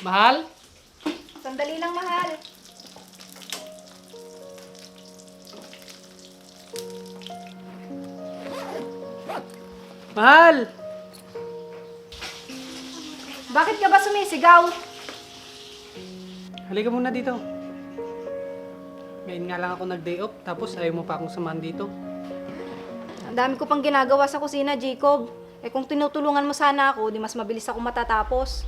Mahal? Sandali lang, mahal. Mahal! Bakit ka ba sumisigaw? Halika muna dito. Ngayon nga lang ako nag-day off, tapos ayaw mo pa akong samahan dito. Ang dami ko pang ginagawa sa kusina, Jacob. Eh kung tinutulungan mo sana ako, di mas mabilis ako matatapos.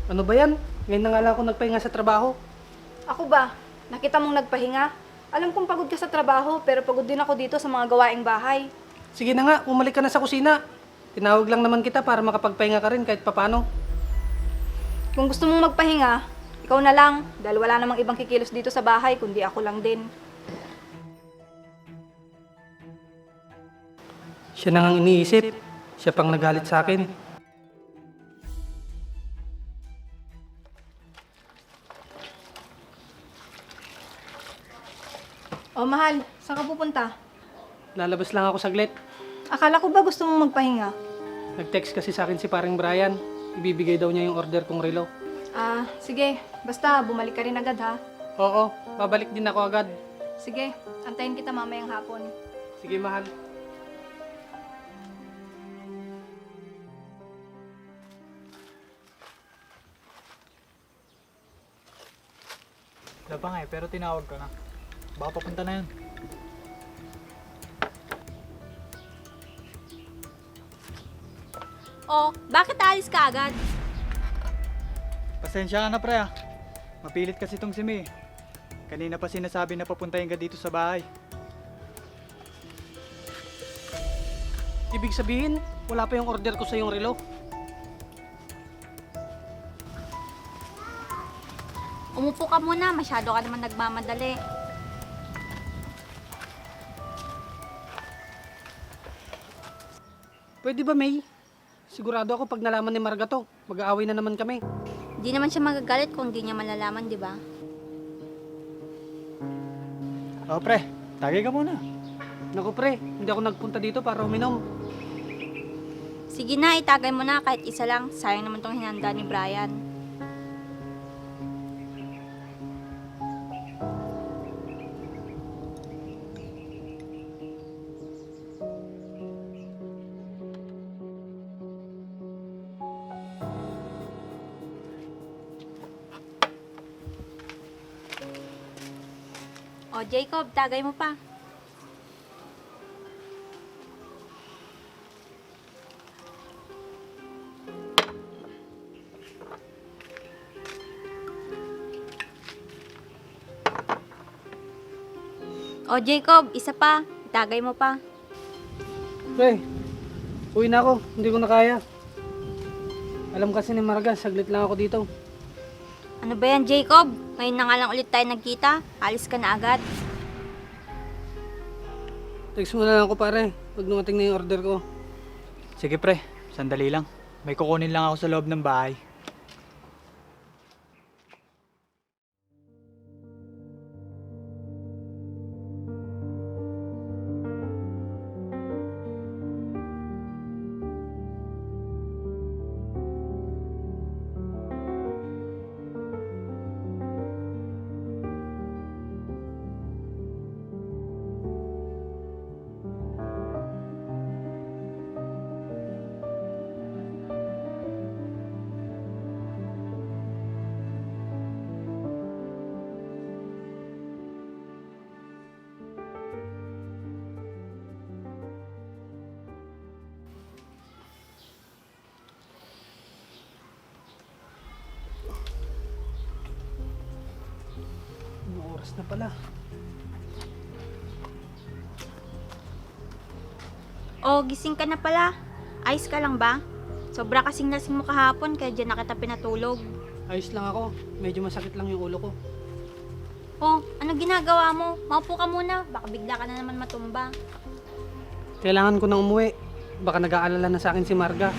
Ano ba yan? Ngayon na nga lang ako nagpahinga sa trabaho. Ako ba? Nakita mong nagpahinga? Alam kong pagod ka sa trabaho, pero pagod din ako dito sa mga gawaing bahay. Sige na nga, umalik ka na sa kusina. Tinawag lang naman kita para makapagpahinga ka rin kahit papano. Kung gusto mong magpahinga, ikaw na lang, dahil wala namang ibang kikilos dito sa bahay, kundi ako lang din. Siya na ngang iniisip. Siya pang nagalit sa akin. Oh, mahal, saan ka pupunta? Lalabas lang ako saglit. Akala ko ba gusto mong magpahinga? Nag-text kasi sa akin si paring Brian. Ibibigay daw niya yung order kong relo. Ah, sige. Basta, bumalik ka rin agad ha. Oo, babalik din ako agad. Sige, antayin kita mamayang hapon. Sige, mahal. Wala pa nga pero tinawag ko na. Baka papunta na yun. Oh, bakit alis ka agad? Pasensya ka na pre ah. Mapilit kasi tong si May. Kanina pa sinasabi na papuntahin ka dito sa bahay. Ibig sabihin, wala pa yung order ko sa yung relo. Umupo ka muna, masyado ka naman nagmamadali. Pwede ba, May? Sigurado ako pag nalaman ni Marga to, mag-aaway na naman kami. Di naman siya magagalit kung di niya malalaman, di ba? Oh pre, tagay ka muna. Naku pre, hindi ako nagpunta dito para uminom. Sige na, itagay mo na kahit isa lang. Sayang naman tong hinanda ni Brian. O, Jacob, tagay mo pa. O, Jacob, isa pa. Itagay mo pa. Pre, uwi na ako, hindi ko na kaya. Alam kasi ni Marga, saglit lang ako dito. Ano ba yan, Jacob? Ngayon na nga lang ulit tayo nagkita. Alis ka na agad. Text mo na lang ako pare, pag dumating na yung order ko. Sige pre, sandali lang. May kukunin lang ako sa loob ng bahay. Anong oras na pala? O, gising ka na pala. Ayos ka lang ba? Sobra kasing lasing mo kahapon kaya dyan na kita pinatulog. Ayos lang ako, medyo masakit lang yung ulo ko. Oh, ano ginagawa mo? Maupo ka muna, baka bigla ka na naman matumba. Kailangan ko nang umuwi, baka nag-aalala na sa akin si Marga.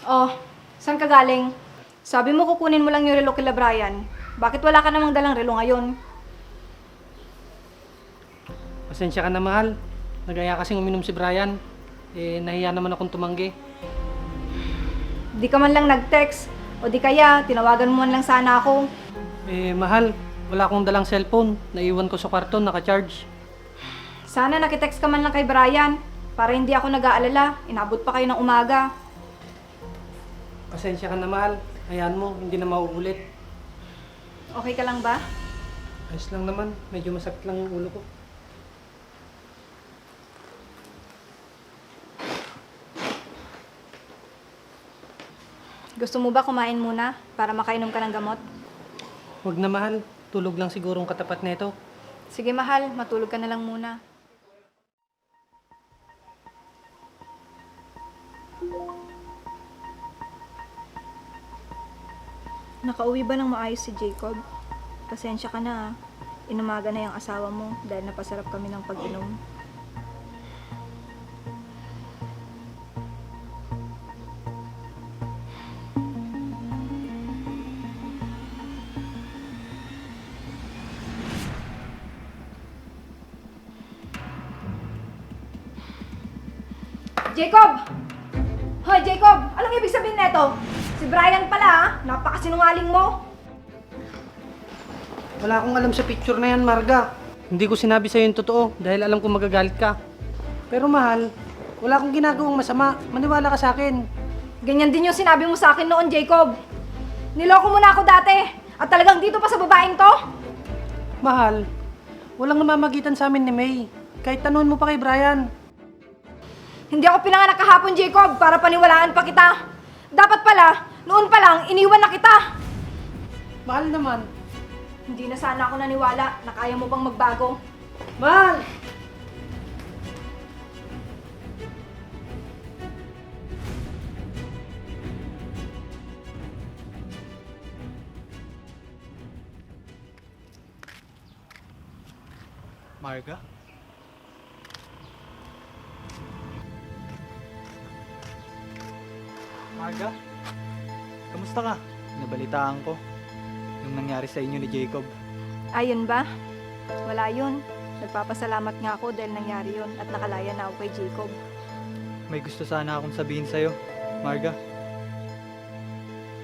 Oh, saan ka galing? Sabi mo kukunin mo lang yung relo kila Brian. Bakit wala ka namang dalang relo ngayon? Pasensya ka na, mahal. Nagaya kasing uminom si Brian. Nahiya naman akong tumanggi. Di ka man lang nag-text. O di kaya, tinawagan mo man lang sana ako. Mahal, wala akong dalang cellphone. Naiwan ko sa kwarto, naka-charge. Sana nakitext ka man lang kay Brian. Para hindi ako nag-aalala. Inabot pa kayo ng umaga. Pasensya ka na, mahal. Hayaan mo, hindi na mauulit. Okay ka lang ba? Ayos lang naman. Medyo masakit lang yung ulo ko. Gusto mo ba kumain muna para makainom ka ng gamot? Huwag na, mahal. Tulog lang sigurong katapat nito. Sige mahal, matulog ka na lang muna. Nakauwi ba ng maayos si Jacob? Pasensya ka na ah. Inumaga na yung asawa mo dahil napasarap kami ng pag-inom. Jacob! Hoy, Jacob! Anong ibig sabihin nito? Si Brian pala ha? Napakasinungaling mo! Wala akong alam sa picture na yan, Marga. Hindi ko sinabi sa'yo yung totoo dahil alam ko magagalit ka. Pero mahal, wala akong ginagawang masama. Maniwala ka sa akin. Ganyan din yung sinabi mo sa akin noon, Jacob. Niloko mo na ako dati. At talagang dito pa sa babaeng to? Mahal, walang namamagitan sa amin ni May. Kahit tanungin mo pa kay Brian. Hindi ako pinanganak kahapon, Jacob, para paniwalaan pa kita. Dapat pala, noon pa lang, iniwan na kita. Mahal naman. Hindi na sana ako naniwala na kaya mo bang magbago. Mahal! Marga? Marga? Kamusta ka? Nabalitaan ko yung nangyari sa inyo ni Jacob. Ayun ba? Wala yun. Nagpapasalamat nga ako dahil nangyari yun at nakalaya na ako kay Jacob. May gusto sana akong sabihin sa'yo, Marga.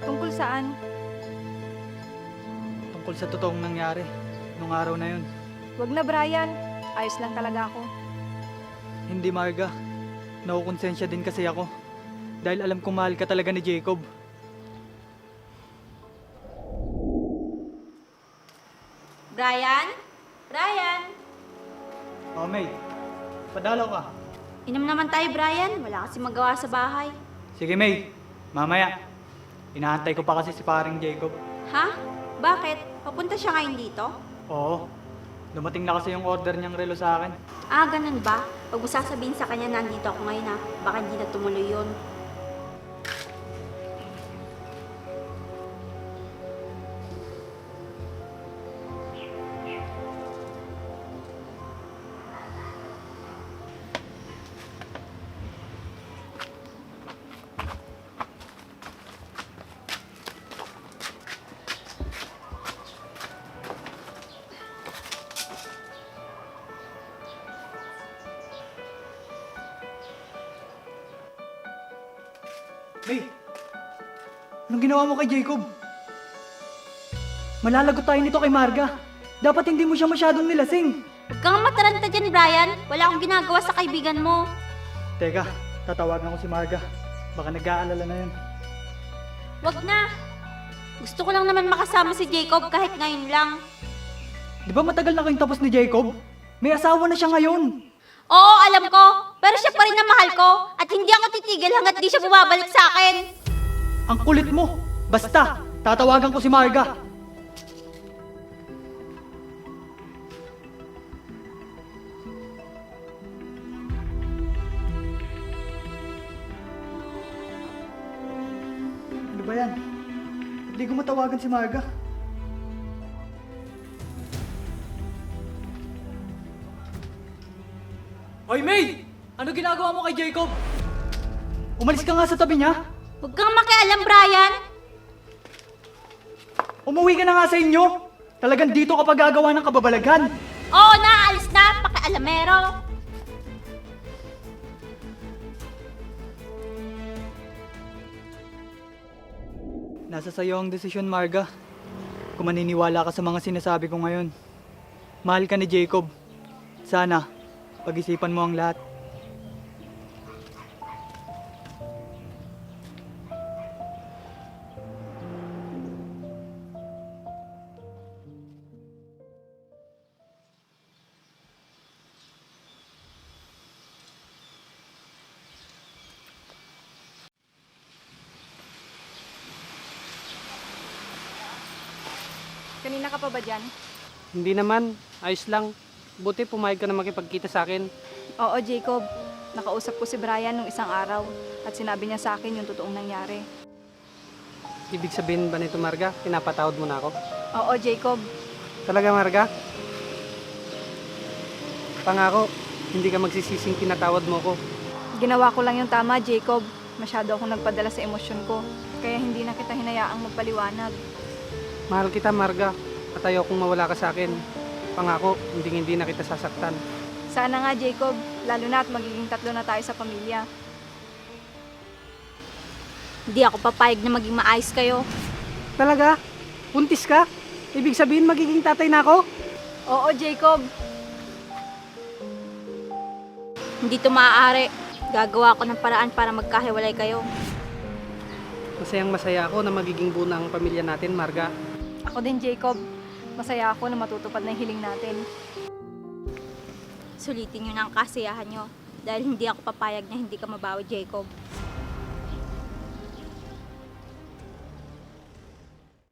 Tungkol saan? Tungkol sa totoong nangyari nung araw na yun. Wag na, Brian. Ayos lang talaga ako. Hindi, Marga. Nakukonsensya din kasi ako. Dahil alam kong mahal ka talaga ni Jacob. Brian? Brian? Oh, May. Padalaw ka. Inom naman tayo, Brian. Wala kasi magawa sa bahay. Sige, May. Mamaya. Inaantay ko pa kasi si paring Jacob. Ha? Bakit? Papunta siya ngayon dito? Oo. Dumating na kasi yung order niyang relo sa akin. Ah, ganun ba? Pag mo sasabihin sa kanya nandito ako ngayon ha, baka hindi na tumuloy yun. May! Anong ginawa mo kay Jacob? Malalagot tayo nito kay Marga. Dapat hindi mo siya masyadong nilasing. Huwag kang mataranta dyan, Brian. Wala akong ginagawa sa kaibigan mo. Teka, tatawagan ko si Marga. Baka nag-aalala na yun. Huwag na. Gusto ko lang naman makasama si Jacob kahit ngayon lang. Di ba matagal na kayong tapos ni Jacob? May asawa na siya ngayon. Oo, alam ko. Pero siya pa rin ang mahal ko. At hindi ako titigil hanggat di siya bumabalik sa akin. Ang kulit mo! Basta, tatawagan ko si Marga. Ano ba yan? Hindi ko matawagan si Marga. Hoy, May! Ano ginagawa mo kay Jacob? Umalis ka nga sa tabi niya. Huwag kang makialam, Brian. Umuwi ka na nga sa inyo! Talagang dito ka pa gagawa ng kababalaghan! Oo na, alis na, pakialamero. Nasa sayo ang desisyon, Marga. Kung maniniwala ka sa mga sinasabi ko ngayon. Mahal ka ni Jacob. Sana, pag-isipan mo ang lahat. Kanina ka pa ba dyan? Hindi naman, ayos lang. Buti pumayag ka na makipagkita sa akin. Oo, Jacob. Nakausap ko si Brian nung isang araw at sinabi niya sa akin yung totoong nangyari. Ibig sabihin ba nito, Marga? Pinapatawad mo na ako? Oo, Jacob. Talaga, Marga? Pangako, hindi ka magsisising pinatawad mo ko. Ginawa ko lang yung tama, Jacob. Masyado akong nagpadala sa emosyon ko. Kaya hindi na kita hinayaang magpaliwanag. Mahal kita, Marga. At ayokong mawala ka sa akin. Pangako, hindi na kita sasaktan. Sana nga, Jacob. Lalo na at magiging 3 na tayo sa pamilya. Hindi ako papayag na maging maayos kayo. Talaga? Buntis ka? Ibig sabihin magiging tatay na ako? Oo, Jacob. Hindi to maaari. Gagawa ako ng paraan para magkahiwalay kayo. Masayang masaya ako na magiging buo na ang pamilya natin, Marga. Ako din, Jacob. Masaya ako na matutupad na yung hiling natin. Sulitin nyo na ang kasiyahan nyo. Dahil hindi ako papayag na hindi ka mabawi, Jacob.